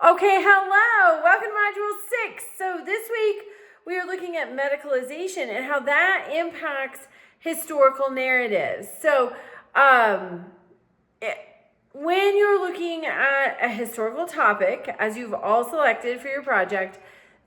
Okay, hello. Welcome to Module 6. So this week we are looking at medicalization and how that impacts historical narratives. So when you're looking at a historical topic, as you've all selected for your project,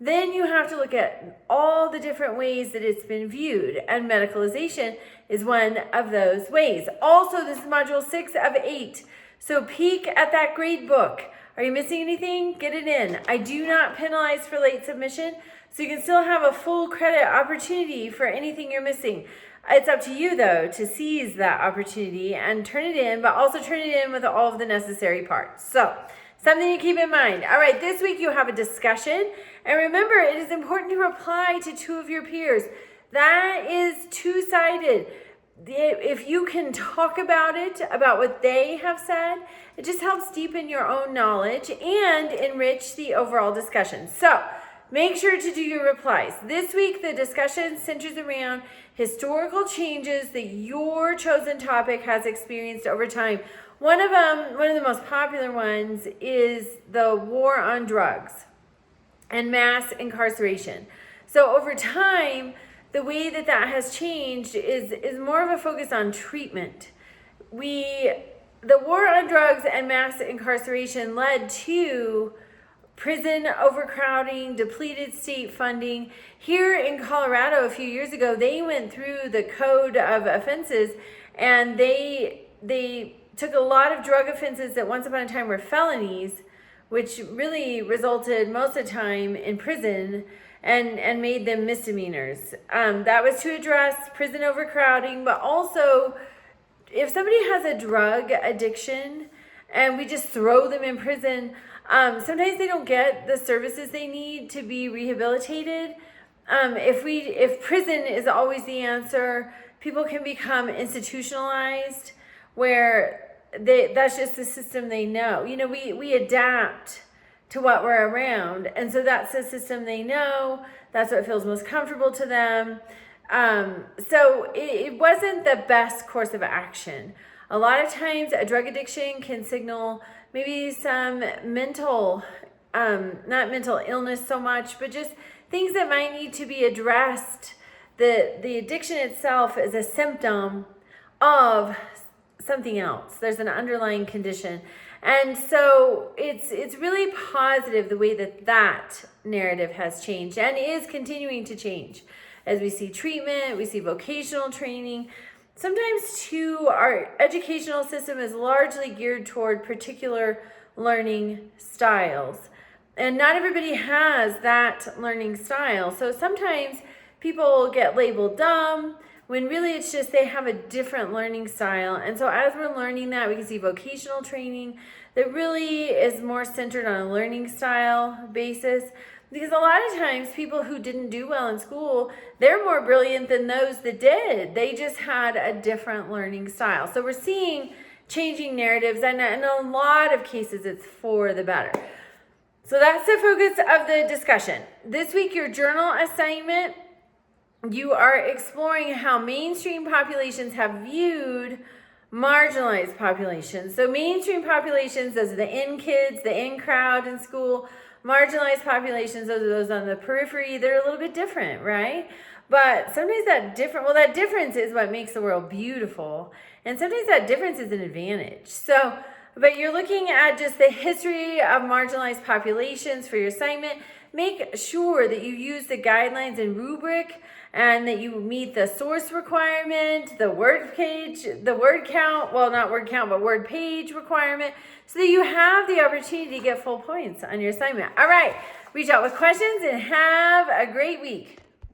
then you have to look at all the different ways that it's been viewed, and medicalization is one of those ways. Also, this is Module 6 of 8, so peek at that grade book. Are you missing anything? Get it in. I do not penalize for late submission, so you can still have a full credit opportunity for anything you're missing. It's up to you, though, to seize that opportunity and turn it in, but also turn it in with all of the necessary parts. So, something to keep in mind. All right, this week you have a discussion, and remember, it is important to reply to two of your peers. That is two-sided. If you can talk about it, about what they have said, it just helps deepen your own knowledge and enrich the overall discussion. So make sure to do your replies. This week, the discussion centers around historical changes that your chosen topic has experienced over time. One of the most popular ones is the war on drugs and mass incarceration. So over time, the way that has changed is more of a focus on treatment. The war on drugs and mass incarceration led to prison overcrowding, depleted state funding. Here in Colorado a few years ago, they went through the code of offenses, and they took a lot of drug offenses that once upon a time were felonies, which really resulted most of the time in prison, and made them misdemeanors. That was to address prison overcrowding, but also if somebody has a drug addiction and we just throw them in prison, sometimes they don't get the services they need to be rehabilitated. If prison is always the answer, people can become institutionalized, where that's just the system they know. You know, we adapt to what we're around, and so that's the system they know. That's what feels most comfortable to them. So it wasn't the best course of action. A lot of times a drug addiction can signal maybe some mental, not mental illness so much, but just things that might need to be addressed. The addiction itself is a symptom of something else. There's an underlying condition. And so it's really positive the way that narrative has changed and is continuing to change. As we see treatment, we see vocational training. Sometimes too, our educational system is largely geared toward particular learning styles. And not everybody has that learning style. So sometimes people get labeled dumb, when really it's just they have a different learning style. And so as we're learning that, we can see vocational training that really is more centered on a learning style basis. Because a lot of times people who didn't do well in school, they're more brilliant than those that did. They just had a different learning style. So we're seeing changing narratives, and in a lot of cases it's for the better. So that's the focus of the discussion. This week, your journal assignment, you are exploring how mainstream populations have viewed marginalized populations. So mainstream populations, those are the in kids, the in crowd in school. Marginalized populations, those are those on the periphery. They're a little bit different, right? But sometimes that difference is what makes the world beautiful. And sometimes that difference is an advantage. So, but you're looking at just the history of marginalized populations for your assignment. Make sure that you use the guidelines and rubric, and that you meet the source requirement, the word page, the word count, well, not word count, but word page requirement, so that you have the opportunity to get full points on your assignment. All right, reach out with questions and have a great week.